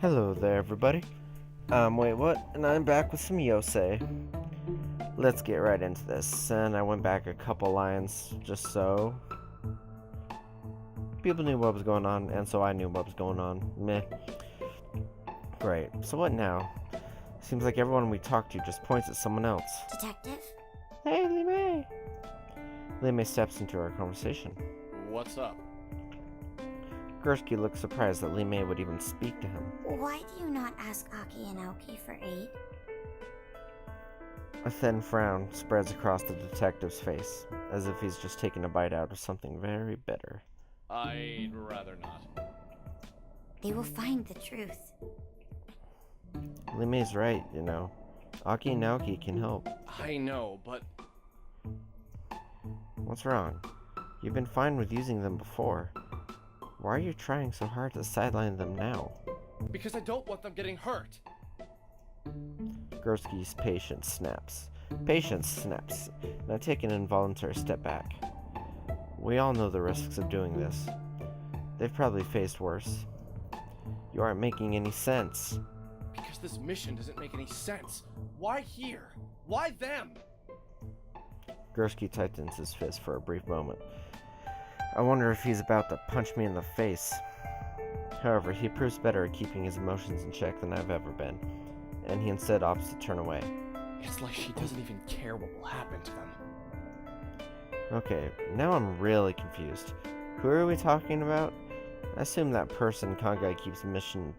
Hello there, everybody. I'm WaitWhat, and I'm back with some Yousei. Let's get right into this. And I went back a couple lines just so people knew what was going on, and so I knew what was going on. Meh. Great. So what now? Seems like everyone we talk to just points at someone else. Detective? Hey, Lee May! Lee May steps into our conversation. What's up? Gursky looks surprised that Lee May would even speak to him. Why do you not ask Aki and Aoki for aid? A thin frown spreads across the detective's face, as if he's just taken a bite out of something very bitter. I'd rather not. They will find the truth. Lee May's right, you know. Aki and Naoki can help. I know, but What's wrong? You've been fine with using them before. Why are you trying so hard to sideline them now? because I don't want them getting hurt. Gursky's patience snaps. Patience snaps, and I take an involuntary step back. We all know the risks of doing this. They've probably faced worse. You aren't making any sense. Because this mission doesn't make any sense. Why here? Why them? Gursky tightens his fist for a brief moment. I wonder if he's about to punch me in the face. However, he proves better at keeping his emotions in check than I've ever been, and he instead opts to turn away. It's like she doesn't even care what will happen to them. Okay, now I'm really confused. Who are we talking about? I assume that person Kongai keeps mentioning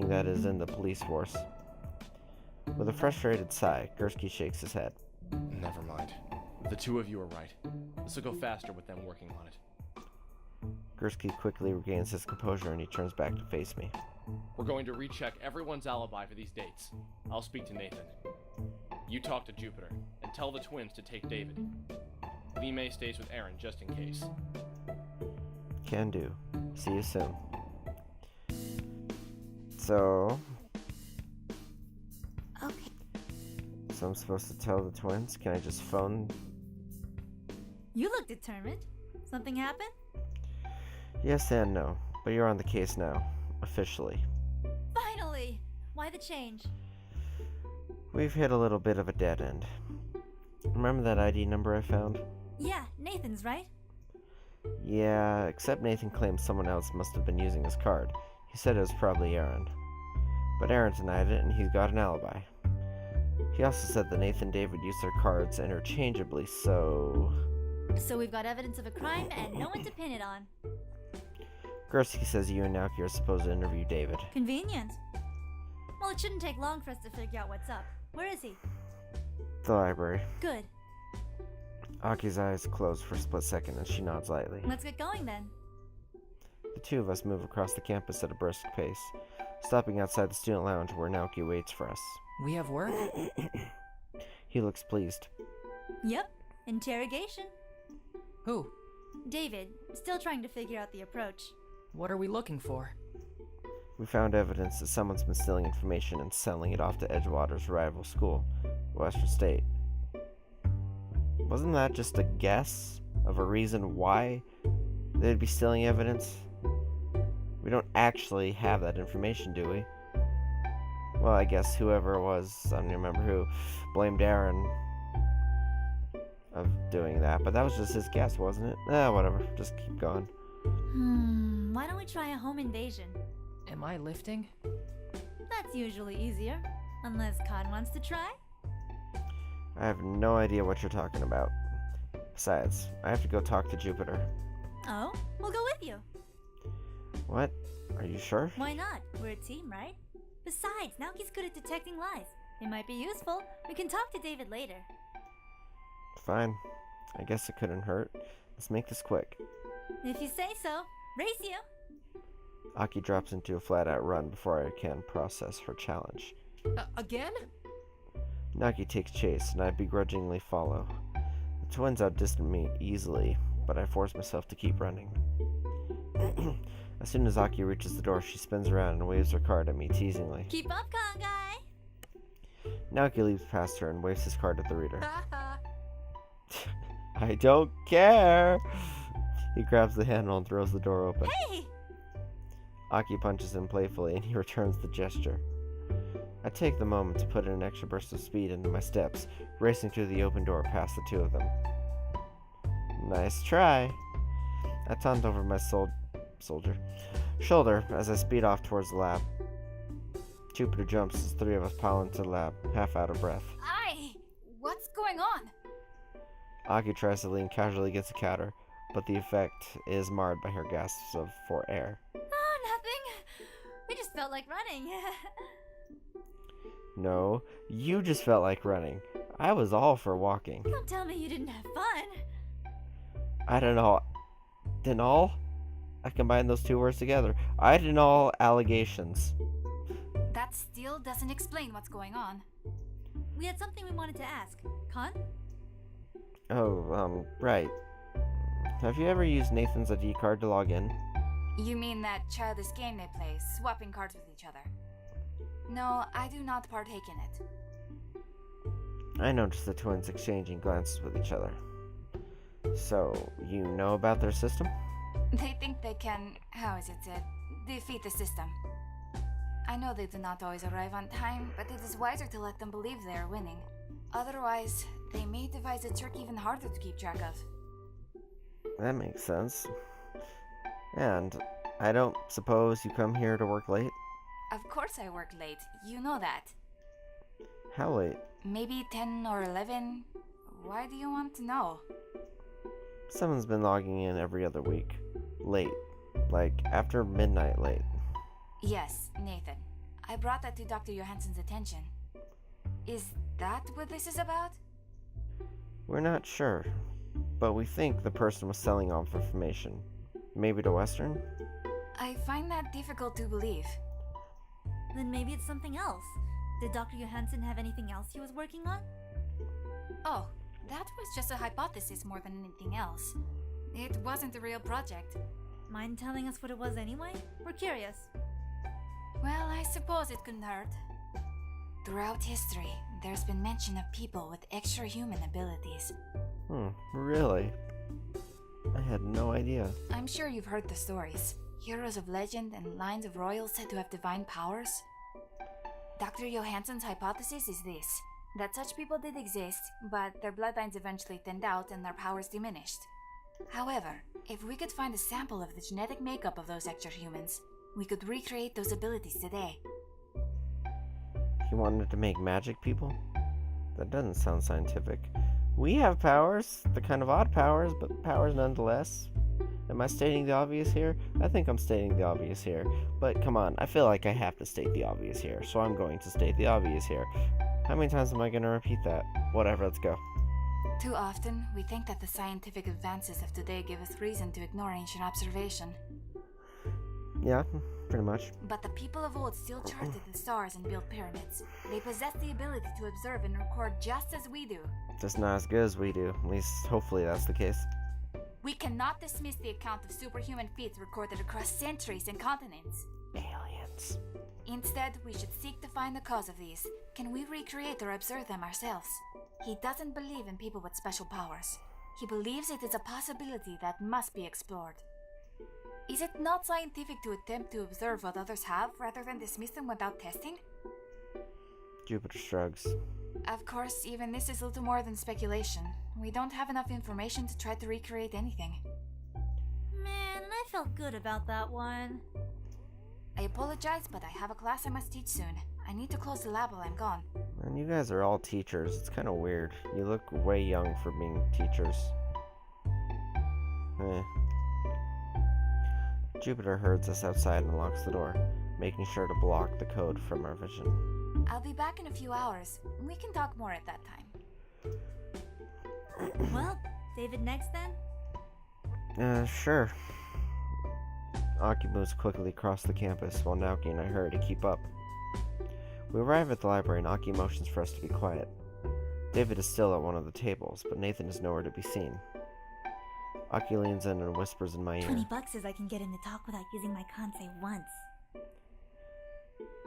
that is in the police force. With a frustrated sigh, Gursky shakes his head. Never mind. The two of you are right. This will go faster with them working on it. Gursky quickly regains his composure and he turns back to face me. We're going to recheck everyone's alibi for these dates. I'll speak to Nathan. You talk to Jupiter, and tell the twins to take David. Lee May stays with Aaron just in case. Can do. See you soon. So Okay. I'm supposed to tell the twins? Can I just phone? You look determined. Something happened? Yes and no, but you're on the case now, officially. Finally! Why the change? We've hit a little bit of a dead end. Remember that ID number I found? Yeah, Nathan's, right? Yeah, except Nathan claims someone else must have been using his card. He said it was probably Aaron. But Aaron denied it and he's got an alibi. He also said that Nathan and David used their cards interchangeably, so... So we've got evidence of a crime and no one to pin it on. Gursky says you and Naoki are supposed to interview David. Convenient. Well, it shouldn't take long for us to figure out what's up. Where is he? The library. Good. Aki's eyes close for a split second and she nods lightly. Let's get going then. The two of us move across the campus at a brisk pace, stopping outside the student lounge where Naoki waits for us. We have work? He looks pleased. Yep. Interrogation. Who? David, still trying to figure out the approach. What are we looking for? We found evidence that someone's been stealing information and selling it off to Edgewater's rival school, Western State. Wasn't that just a guess of a reason why they'd be stealing evidence? We don't actually have that information, do we? Well, I guess whoever it was, I don't remember who, blamed Aaron of doing that, but that was just his guess, wasn't it? Whatever, just keep going. Why don't we try a home invasion? Am I lifting? That's usually easier. Unless Khan wants to try? I have no idea what you're talking about. Besides, I have to go talk to Jupiter. Oh, we'll go with you. What? Are you sure? Why not? We're a team, right? Besides, Naoki's good at detecting lies. It might be useful. We can talk to David later. Fine. I guess it couldn't hurt. Let's make this quick. If you say so. Race you! Aki drops into a flat-out run before I can process her challenge. Again? Naki takes chase, and I begrudgingly follow. The twins outdistance me easily, but I force myself to keep running. As soon as Aki reaches the door, she spins around and waves her card at me teasingly. Keep up, Kongai! Naoki leaps past her and waves his card at the reader. I don't care! He grabs the handle and throws the door open. Hey! Aki punches him playfully and he returns the gesture. I take the moment to put in an extra burst of speed into my steps, racing through the open door past the two of them. Nice try. I taunt over my shoulder as I speed off towards the lab. Jupiter jumps as three of us pile into the lab, half out of breath. What's going on? Aki tries to lean casually against the counter, but the effect is marred by her gasps for air. Oh, nothing. We just felt like running. No, you just felt like running. I was all for walking. Don't tell me you didn't have fun. I don't know. Denal? I combined those two words together. I denal allegations. That still doesn't explain what's going on. We had something we wanted to ask. Khan? Oh, right. Have you ever used Nathan's ID card to log in? You mean that childish game they play, swapping cards with each other? No, I do not partake in it. I noticed the twins exchanging glances with each other. So, you know about their system? They think they can, how is it said, defeat the system. I know they do not always arrive on time, but it is wiser to let them believe they are winning. Otherwise, they may devise a trick even harder to keep track of. That makes sense. And I don't suppose you come here to work late? Of course I work late, you know that. How late? Maybe 10 or 11? Why do you want to know? Someone's been logging in every other week. Late. Like, after midnight late. Yes, Nathan. I brought that to Dr. Johansson's attention. Is that what this is about? We're not sure, but we think the person was selling off information. Maybe to Western? I find that difficult to believe. Then maybe it's something else. Did Dr. Johansson have anything else he was working on? Oh, that was just a hypothesis more than anything else. It wasn't a real project. Mind telling us what it was anyway? We're curious. Well, I suppose it couldn't hurt. Throughout history, there's been mention of people with extra-human abilities. Really? I had no idea. I'm sure you've heard the stories. Heroes of legend and lines of royals said to have divine powers. Dr. Johansson's hypothesis is this, that such people did exist, but their bloodlines eventually thinned out and their powers diminished. However, if we could find a sample of the genetic makeup of those extra-humans, we could recreate those abilities today. He wanted to make magic people? That doesn't sound scientific. We have powers, the kind of odd powers, but powers nonetheless. Am I stating the obvious here? I think I'm stating the obvious here. But come on, I feel like I have to state the obvious here, so I'm going to state the obvious here. How many times am I going to repeat that? Whatever, let's go. Too often, we think that the scientific advances of today give us reason to ignore ancient observation. Yeah, pretty much. But the people of old still charted the stars and built pyramids. They possess the ability to observe and record just as we do. Just not as good as we do. At least, hopefully that's the case. We cannot dismiss the account of superhuman feats recorded across centuries and continents. Aliens. Instead, we should seek to find the cause of these. Can we recreate or observe them ourselves? He doesn't believe in people with special powers. He believes it is a possibility that must be explored. Is it not scientific to attempt to observe what others have rather than dismiss them without testing? Jupiter shrugs. Of course, even this is little more than speculation. We don't have enough information to try to recreate anything. Man, I felt good about that one. I apologize, but I have a class I must teach soon. I need to close the lab while I'm gone. And you guys are all teachers. It's kind of weird. You look way young for being teachers. Jupiter herds us outside and locks the door, making sure to block the code from our vision. I'll be back in a few hours. We can talk more at that time. Well, David next then? Sure. Aki moves quickly across the campus while Naoki and I hurry to keep up. We arrive at the library and Aki motions for us to be quiet. David is still at one of the tables, but Nathan is nowhere to be seen. Aki leans in and whispers in my ear. $20 is I can get him to talk without using my Kansei once.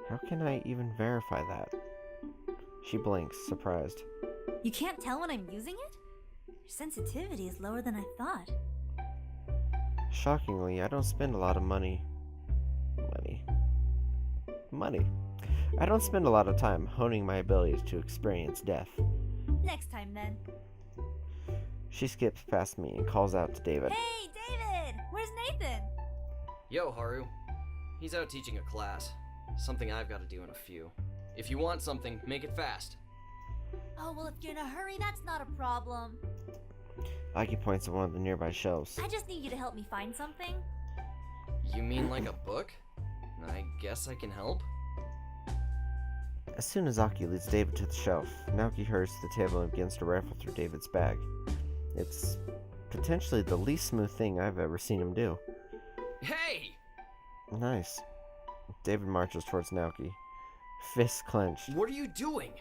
How can I even verify that? She blinks, surprised. You can't tell when I'm using it? Your sensitivity is lower than I thought. Shockingly, I don't spend a lot of money. money. I don't spend a lot of time honing my abilities to experience death. Next time then. She skips past me and calls out to David. Hey, David! Where's Nathan? Yo, Haru. He's out teaching a class. Something I've got to do in a few. If you want something, make it fast. Oh, well, if you're in a hurry, that's not a problem. Aki points at one of the nearby shelves. I just need you to help me find something. You mean like a book? I guess I can help. As soon as Aki leads David to the shelf, Naoki hurries to the table and begins to rifle through David's bag. It's potentially the least smooth thing I've ever seen him do. Hey! Nice. David marches towards Naoki, fists clenched. What are you doing?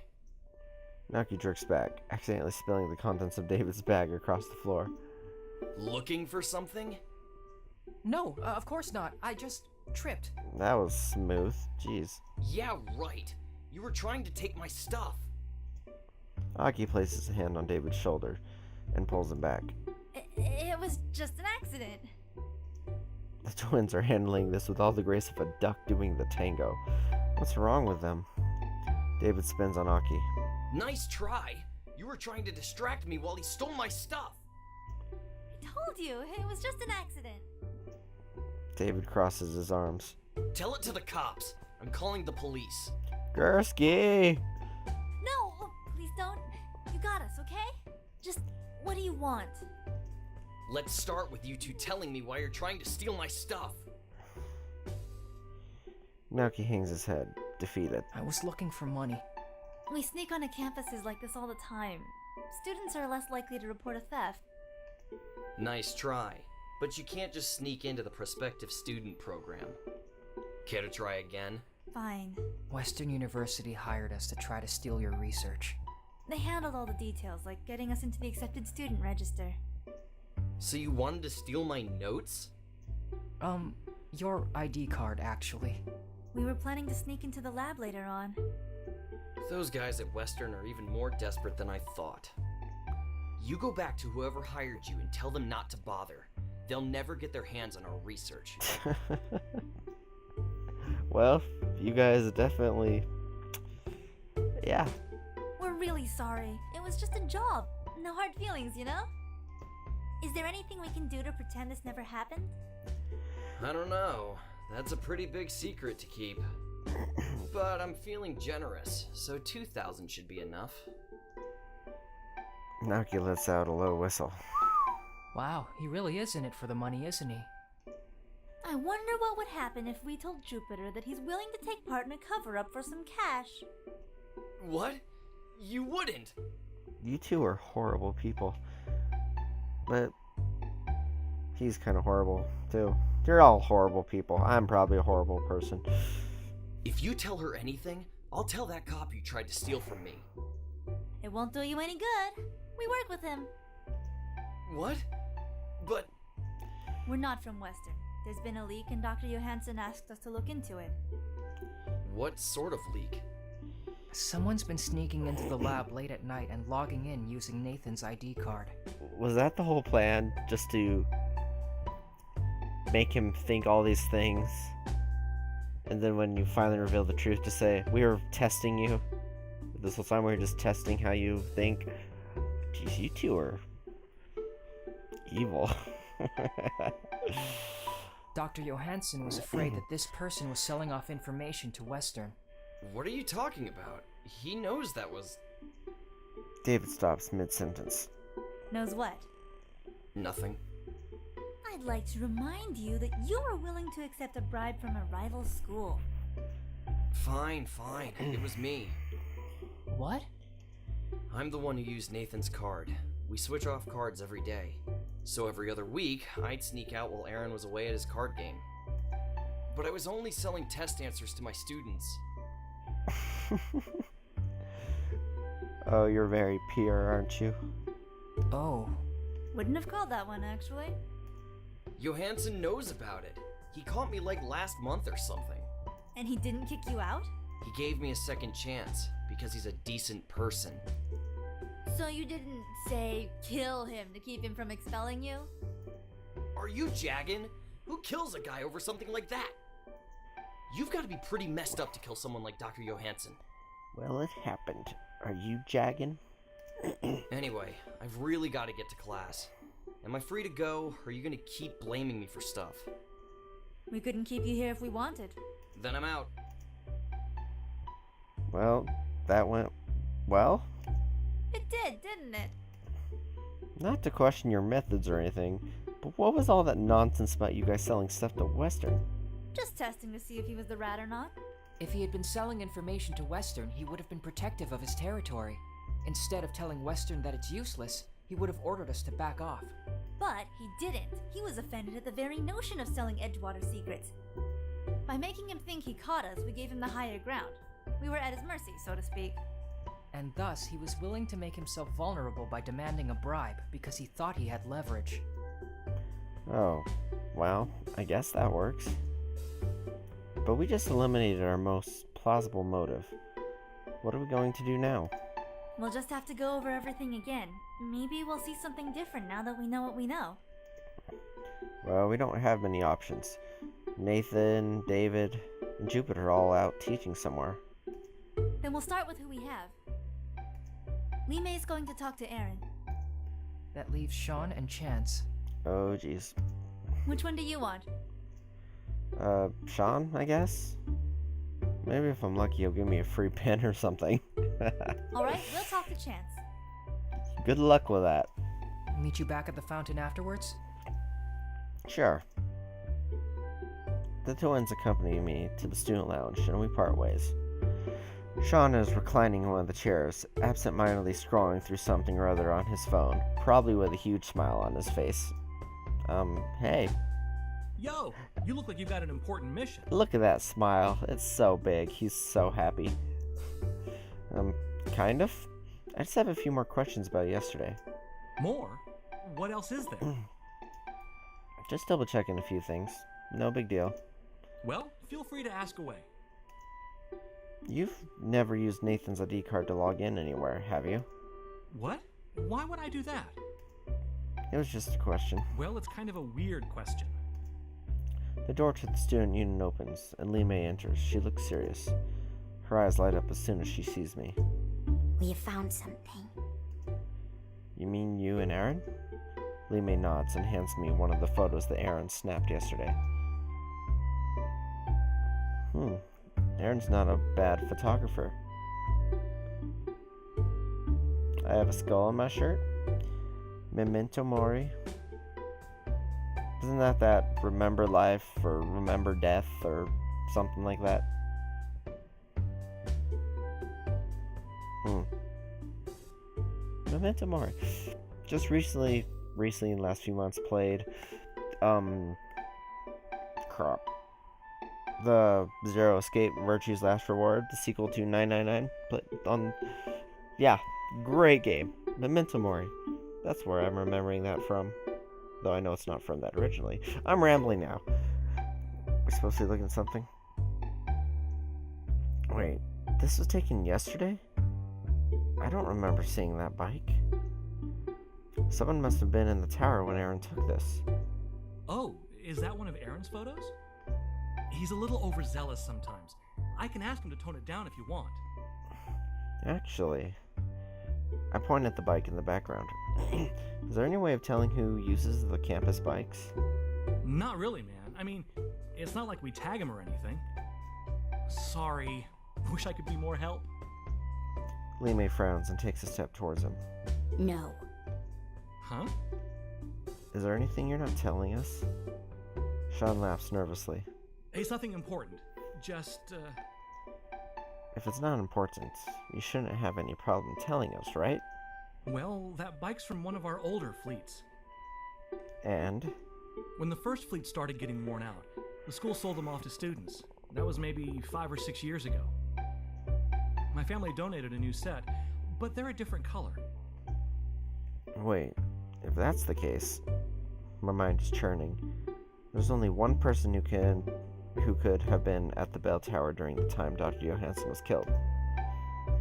Naoki jerks back, accidentally spilling the contents of David's bag across the floor. Looking for something? No, of course not. I just tripped. That was smooth. Jeez. Yeah, right. You were trying to take my stuff. Aki places a hand on David's shoulder and pulls him back. It was just an accident. The twins are handling this with all the grace of a duck doing the tango. What's wrong with them? David spins on Aki. Nice try. You were trying to distract me while he stole my stuff. I told you, it was just an accident. David crosses his arms. Tell it to the cops. I'm calling the police. Gursky! No, oh, please don't. You got us, okay? Just, what do you want? Let's start with you two telling me why you're trying to steal my stuff. Naoki hangs his head, defeated. I was looking for money. We sneak onto campuses like this all the time. Students are less likely to report a theft. Nice try. But you can't just sneak into the prospective student program. Care to try again? Fine. Western University hired us to try to steal your research. They handled all the details, like getting us into the accepted student register. So you wanted to steal my notes? Your ID card, actually. We were planning to sneak into the lab later on. Those guys at Western are even more desperate than I thought. You go back to whoever hired you and tell them not to bother. They'll never get their hands on our research. Well, you guys definitely... Yeah. We're really sorry. It was just a job. No hard feelings, you know? Is there anything we can do to pretend this never happened? I don't know. That's a pretty big secret to keep. But I'm feeling generous, so 2,000 should be enough. Naoki lets out a low whistle. Wow, he really is in it for the money, isn't he? I wonder what would happen if we told Jupiter that he's willing to take part in a cover-up for some cash. What? You wouldn't! You two are horrible people. But he's kind of horrible, too. You're all horrible people. I'm probably a horrible person. If you tell her anything, I'll tell that cop you tried to steal from me. It won't do you any good. We work with him. What? But... We're not from Western. There's been a leak and Dr. Johansson asked us to look into it. what sort of leak? Someone's been sneaking into the lab late at night and logging in using Nathan's ID card. Was that the whole plan? Just to make him think all these things? And then when you finally reveal the truth, to say, we were testing you. This whole time we were just testing how you think. Jeez, you two are evil. Dr. Johansson was afraid that this person was selling off information to Western. What are you talking about? He knows that was... David stops mid-sentence. Knows what? nothing. I'd like to remind you that you were willing to accept a bribe from a rival school. Fine. It was me. What? I'm the one who used Nathan's card. We switch off cards every day. So every other week, I'd sneak out while Aaron was away at his card game. But I was only selling test answers to my students. Oh, you're very pure, aren't you? Oh. Wouldn't have called that one, actually. Johansson knows about it. He caught me like last month or something. And he didn't kick you out? He gave me a second chance because he's a decent person. So you didn't, say, kill him to keep him from expelling you? Are you jagging? Who kills a guy over something like that? You've got to be pretty messed up to kill someone like Dr. Johansson. Well, it happened. Are you jagging? Anyway, I've really got to get to class. Am I free to go, or are you gonna keep blaming me for stuff? We couldn't keep you here if we wanted. Then I'm out. Well, that went well. It did, didn't it? Not to question your methods or anything, but what was all that nonsense about you guys selling stuff to Western? Just testing to see if he was the rat or not. If he had been selling information to Western, he would have been protective of his territory. Instead of telling Western that it's useless, he would have ordered us to back off. But he didn't. He was offended at the very notion of selling Edgewater secrets. By making him think he caught us, we gave him the higher ground. We were at his mercy, so to speak. And thus, he was willing to make himself vulnerable by demanding a bribe because he thought he had leverage. Oh, well, I guess that works. But we just eliminated our most plausible motive. What are we going to do now? We'll just have to go over everything again. Maybe we'll see something different now that we know what we know. Well, we don't have many options. Nathan, David, and Jupiter are all out teaching somewhere. Then we'll start with who we have. Lee May's going to talk to Aaron. That leaves Sean and Chance. Oh, jeez. Which one do you want? Sean, I guess? Maybe if I'm lucky, he'll give me a free pen or something. Alright, we'll talk to Chance. Good luck with that. Meet you back at the fountain afterwards? Sure. The twins accompany me to the student lounge, and we part ways. Sean is reclining in one of the chairs, absent-mindedly scrolling through something or other on his phone, probably with a huge smile on his face. Hey. Yo, you look like you've got an important mission. Look at that smile. It's so big. He's so happy. Kind of. I just have a few more questions about yesterday. More? What else is there? Just double checking a few things. No big deal. Well, feel free to ask away. You've never used Nathan's ID card to log in anywhere, have you? What? Why would I do that? It was just a question. Well, it's kind of a weird question. The door to the student union opens, and Lee May enters. She looks serious. Her eyes light up as soon as she sees me. We have found something. You mean you and Aaron? Lee May nods and hands me one of the photos that Aaron snapped yesterday. Aaron's not a bad photographer. I have a skull on my shirt. Memento Mori. Isn't that remember life or remember death or something like that? Memento Mori. Just recently in the last few months played the Zero Escape Virtue's Last Reward, the sequel to 999. Yeah, great game. Memento Mori. That's where I'm remembering that from. Though I know it's not from that originally. I'm rambling now. We're supposed to be looking at something? Wait, this was taken yesterday? I don't remember seeing that bike. Someone must have been in the tower when Aaron took this. Oh, is that one of Aaron's photos? He's a little overzealous sometimes. I can ask him to tone it down if you want. Actually, I point at the bike in the background. Is there any way of telling who uses the campus bikes? Not really, man. I mean, it's not like we tag him or anything. Sorry. Wish I could be more help. Lee May frowns and takes a step towards him. No. Huh? Is there anything you're not telling us? Sean laughs nervously. It's nothing important. Just, If it's not important, you shouldn't have any problem telling us, right? Well, that bike's from one of our older fleets. And? When the first fleet started getting worn out, the school sold them off to students. That was maybe 5 or 6 years ago. My family donated a new set, but they're a different color. Wait, if that's the case, my mind is churning. There's only one person who could have been at the bell tower during the time Dr. Johansson was killed.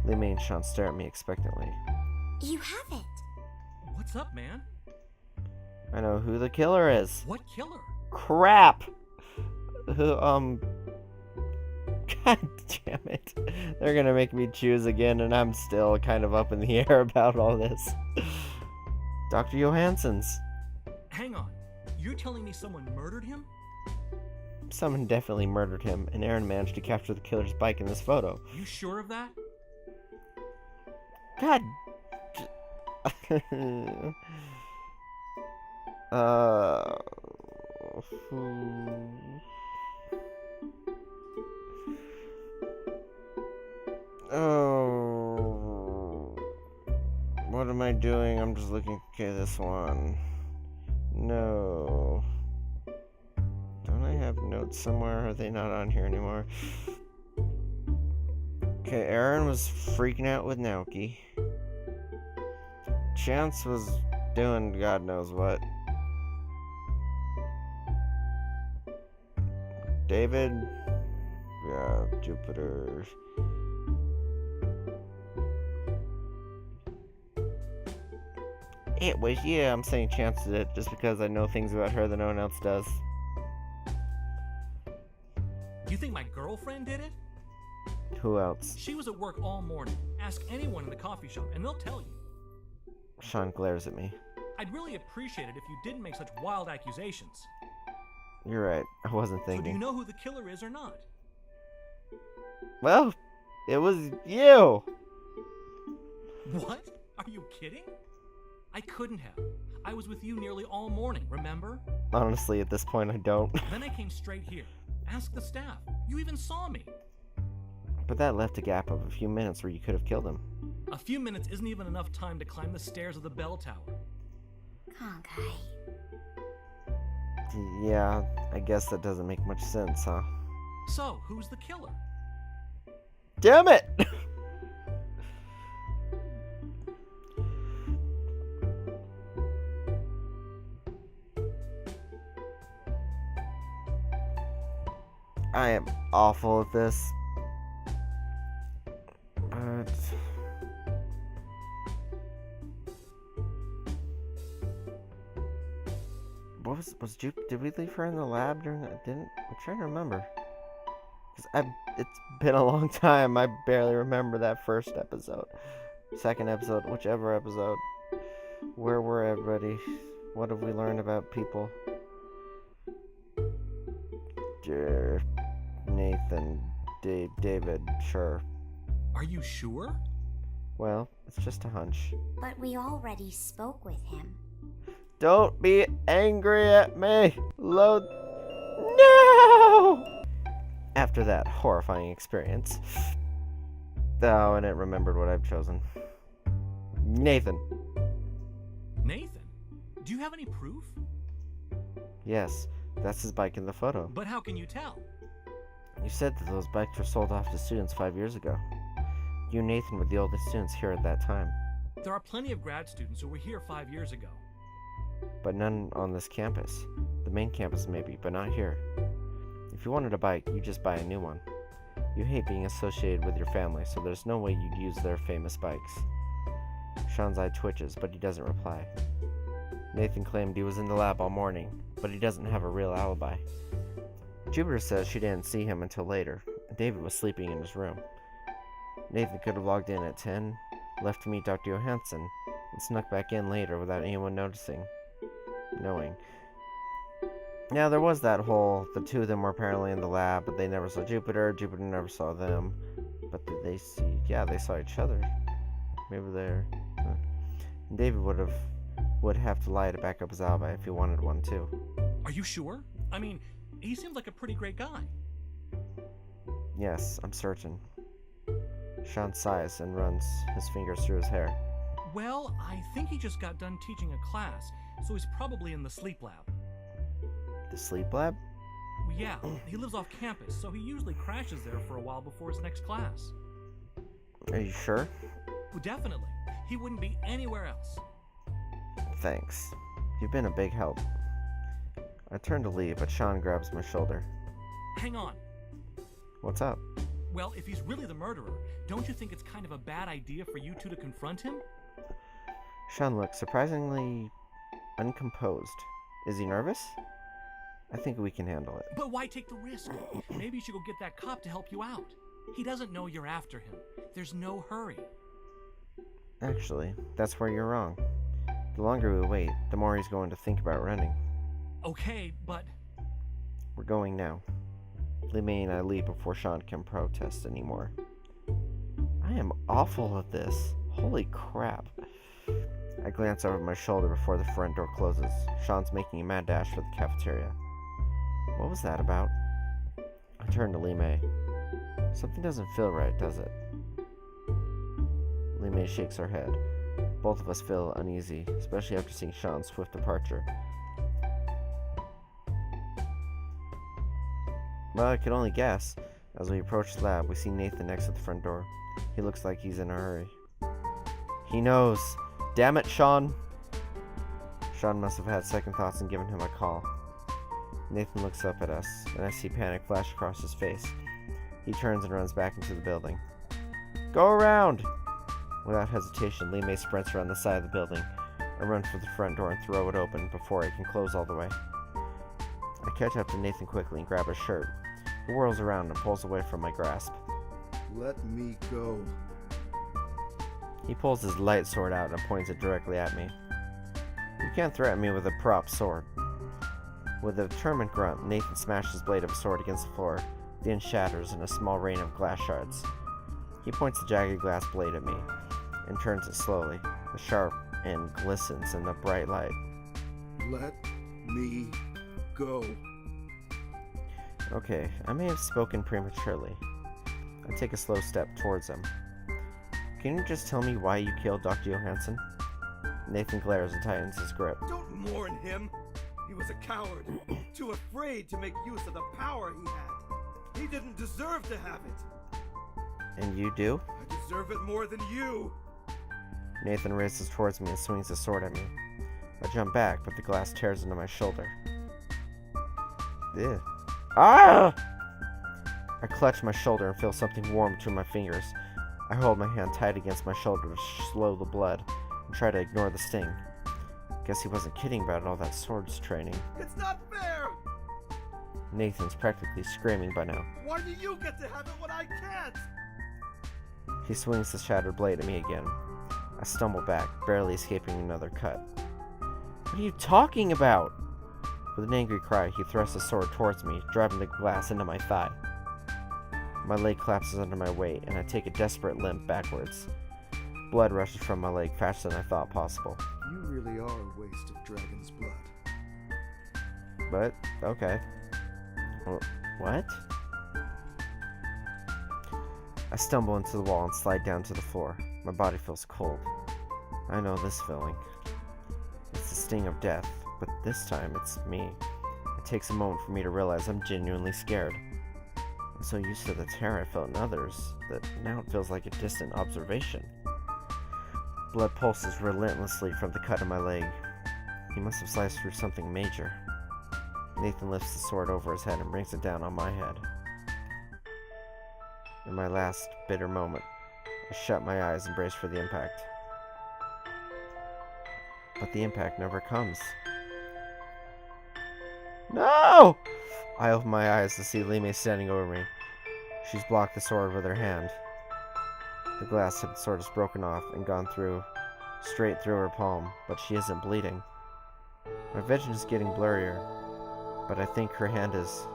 Lee May and Sean stare at me expectantly. You have it. What's up, man? I know who the killer is. What killer? Crap! God damn it. They're gonna make me choose again, and I'm still kind of up in the air about all this. Dr. Johansson's. Hang on. You're telling me someone murdered him? Someone definitely murdered him, and Aaron managed to capture the killer's bike in this photo. You sure of that? God. Oh. What am I doing? I'm just looking. Okay, this one. No. Don't I have notes somewhere? Are they not on here anymore? Okay, Aaron was freaking out with Naoki. Chance was doing God knows what. David? Yeah, Jupiter. It was, yeah, I'm saying Chance did it just because I know things about her that no one else does. You think my girlfriend did it? Who else? She was at work all morning. Ask anyone in the coffee shop and they'll tell you. Sean glares at me. I'd really appreciate it if you didn't make such wild accusations. You're right, I wasn't So do thinking. you know who the killer is or not? Well, it was you! What? Are you kidding? I couldn't have. I was with you nearly all morning, remember? Honestly, at this point, I don't. Then I came straight here. Ask the staff. You even saw me. But that left a gap of a few minutes where you could have killed him. A few minutes isn't even enough time to climb the stairs of the bell tower. Conkai. Yeah, I guess that doesn't make much sense, huh? So, who's the killer? Damn it! I am awful at this. But what was did we leave her in the lab during that? I'm trying to remember. Cause it's been a long time. I barely remember that first episode, second episode, whichever episode. Where were everybody? What have we learned about people? Nathan, David, sure. Are you sure? Well, it's just a hunch. But we already spoke with him. Don't be angry at me! Load. No! After that horrifying experience. Oh, and it remembered what I've chosen. Nathan. Nathan? Do you have any proof? Yes, that's his bike in the photo. But how can you tell? You said that those bikes were sold off to students 5 years ago. You and Nathan were the oldest students here at that time. There are plenty of grad students who were here 5 years ago. But none on this campus. The main campus maybe, but not here. If you wanted a bike, you just buy a new one. You hate being associated with your family, so there's no way you'd use their famous bikes. Sean's eye twitches, but he doesn't reply. Nathan claimed he was in the lab all morning, but he doesn't have a real alibi. Jupiter says she didn't see him until later. David was sleeping in his room. Nathan could have logged in at 10, left to meet Dr. Johansson, and snuck back in later without anyone knowing. Now, there was that whole, the two of them were apparently in the lab, but they never saw Jupiter never saw them. But did they see? Yeah, they saw each other. Maybe they're... David would have to lie to back up his alibi if he wanted one too. Are you sure? I mean, he seems like a pretty great guy. Yes, I'm certain. Sean sighs and runs his fingers through his hair. Well, I think he just got done teaching a class, so he's probably in the sleep lab. The sleep lab? Yeah, he lives off campus, so he usually crashes there for a while before his next class. Are you sure? Well, definitely. He wouldn't be anywhere else. Thanks. You've been a big help. I turn to leave, but Sean grabs my shoulder. Hang on. What's up? Well, if he's really the murderer, don't you think it's kind of a bad idea for you two to confront him? Sean looks surprisingly uncomposed. Is he nervous? I think we can handle it. But why take the risk? Maybe you should go get that cop to help you out. He doesn't know you're after him. There's no hurry. Actually, that's where you're wrong. The longer we wait, the more he's going to think about running. Okay, but... We're going now. Lee May and I leave before Sean can protest anymore. I am awful at this. Holy crap. I glance over my shoulder before the front door closes. Sean's making a mad dash for the cafeteria. What was that about? I turn to Lee May. Something doesn't feel right, does it? Lee May shakes her head. Both of us feel uneasy, especially after seeing Sean's swift departure. Well, I could only guess. As we approach the lab, we see Nathan next to the front door. He looks like he's in a hurry. He knows. Damn it, Sean! Sean must have had second thoughts and given him a call. Nathan looks up at us, and I see panic flash across his face. He turns and runs back into the building. Go around! Without hesitation, Lee May sprints around the side of the building. I run for the front door and throw it open before it can close all the way. I catch up to Nathan quickly and grab his shirt. He whirls around and pulls away from my grasp. Let me go. He pulls his light sword out and points it directly at me. You can't threaten me with a prop sword. With a determined grunt, Nathan smashes his blade of his sword against the floor. The end shatters in a small rain of glass shards. He points the jagged glass blade at me and turns it slowly. The sharp end glistens in the bright light. Let me go. Okay, I may have spoken prematurely. I take a slow step towards him. Can you just tell me why you killed Dr. Johansson? Nathan glares and tightens his grip. Don't mourn him. He was a coward, too afraid to make use of the power he had. He didn't deserve to have it. And you do? I deserve it more than you. Nathan races towards me and swings his sword at me. I jump back, but the glass tears into my shoulder. Ugh. Ah! I clutch my shoulder and feel something warm between my fingers. I hold my hand tight against my shoulder to slow the blood and try to ignore the sting. Guess he wasn't kidding about all that swords training. It's not fair! Nathan's practically screaming by now. Why do you get to have it when I can't? He swings the shattered blade at me again. I stumble back, barely escaping another cut. What are you talking about? With an angry cry, he thrusts his sword towards me, driving the glass into my thigh. My leg collapses under my weight, and I take a desperate limp backwards. Blood rushes from my leg faster than I thought possible. You really are a waste of dragon's blood. But, okay. What? I stumble into the wall and slide down to the floor. My body feels cold. I know this feeling. It's the sting of death, but this time it's me. It takes a moment for me to realize I'm genuinely scared. I'm so used to the terror I felt in others that now it feels like a distant observation. Blood pulses relentlessly from the cut in my leg. He must have sliced through something major. Nathan lifts the sword over his head and brings it down on my head. In my last bitter moment, I shut my eyes and brace for the impact. But the impact never comes. No! I open my eyes to see Lee May standing over me. She's blocked the sword with her hand. The glass tipped sword is broken off and gone straight through her palm, but she isn't bleeding. My vision is getting blurrier, but I think her hand is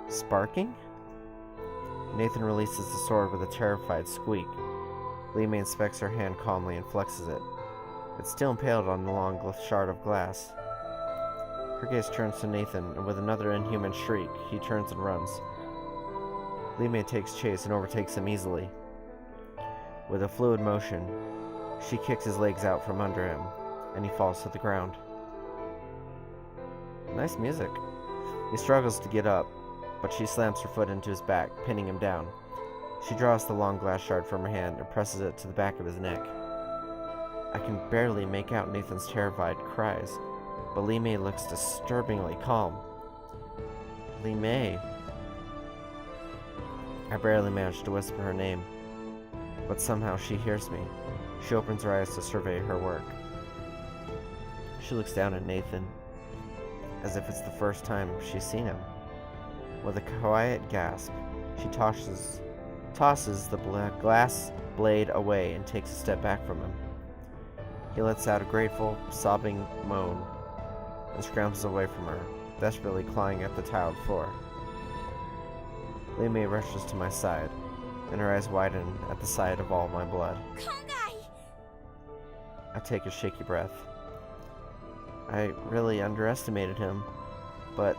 sparking? Nathan releases the sword with a terrified squeak. Lee May inspects her hand calmly and flexes it. It's still impaled on the long shard of glass. Her gaze turns to Nathan, and with another inhuman shriek, he turns and runs. Lee May takes chase and overtakes him easily. With a fluid motion, she kicks his legs out from under him, and he falls to the ground. Nice music. He struggles to get up, but she slams her foot into his back, pinning him down. She draws the long glass shard from her hand and presses it to the back of his neck. I can barely make out Nathan's terrified cries, but Lee May looks disturbingly calm. Lee May. I barely manage to whisper her name, but somehow she hears me. She opens her eyes to survey her work. She looks down at Nathan. as if it's the first time she's seen him. With a quiet gasp, she tosses the glass blade away and takes a step back from him. He lets out a grateful, sobbing moan and scrambles away from her, desperately clawing at the tiled floor. Li Mei rushes to my side, and her eyes widen at the sight of all my blood. Kongai! I take a shaky breath. I really underestimated him, but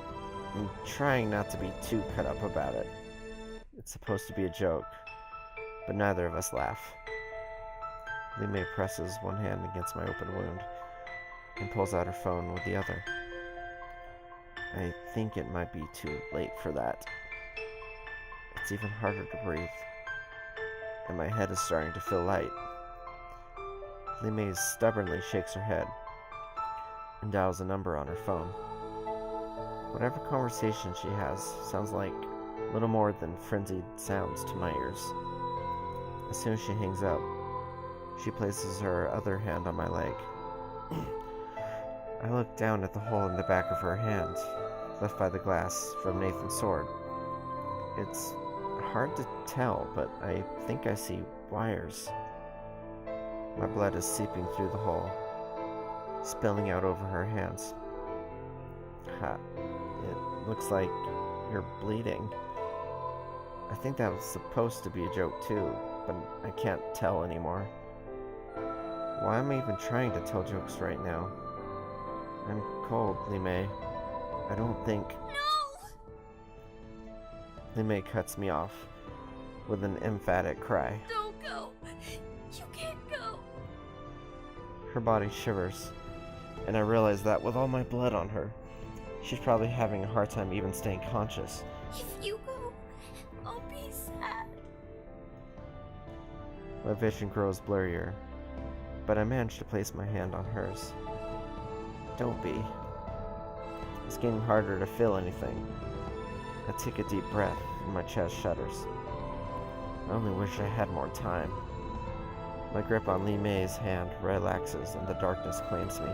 I'm trying not to be too cut up about it. It's supposed to be a joke, but neither of us laugh. Li Mei presses one hand against my open wound and pulls out her phone with the other. I think it might be too late for that. It's even harder to breathe, and my head is starting to feel light. Li Mei stubbornly shakes her head and dials a number on her phone. Whatever conversation she has sounds like little more than frenzied sounds to my ears. As soon as she hangs up, she places her other hand on my leg. I look down at the hole in the back of her hand, left by the glass from Nathan's sword. It's hard to tell, but I think I see wires. My blood is seeping through the hole, spilling out over her hands. It looks like you're bleeding. I think that was supposed to be a joke too, but I can't tell anymore. Why am I even trying to tell jokes right now? I'm cold, Li Mei. I don't think... No! Li Mei cuts me off with an emphatic cry. Don't go! You can't go! Her body shivers, and I realize that with all my blood on her, she's probably having a hard time even staying conscious. If you go, I'll be sad. My vision grows blurrier, but I manage to place my hand on hers. Don't be. It's getting harder to feel anything. I take a deep breath, and my chest shudders. I only wish I had more time. My grip on Li Mei's hand relaxes, and the darkness claims me.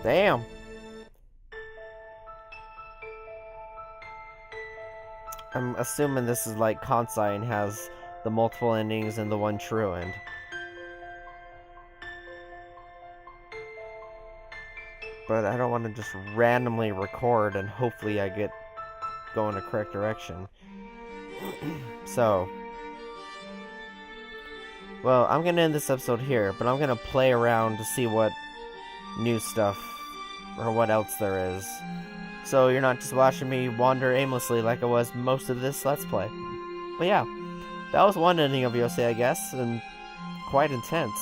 Damn! I'm assuming this is like Kansai and has the multiple endings and the one true end. But I don't want to just randomly record and hopefully I get go in a correct direction. So, well, I'm gonna end this episode here, but I'm gonna play around to see what new stuff or what else there is. So you're not just watching me wander aimlessly like I was most of this Let's Play. But yeah, that was one ending of Yousei, I guess, and quite intense.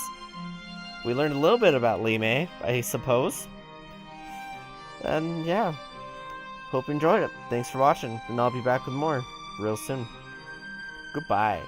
We learned a little bit about Li Mei, I suppose. And yeah, hope you enjoyed it. Thanks for watching, and I'll be back with more real soon. Goodbye.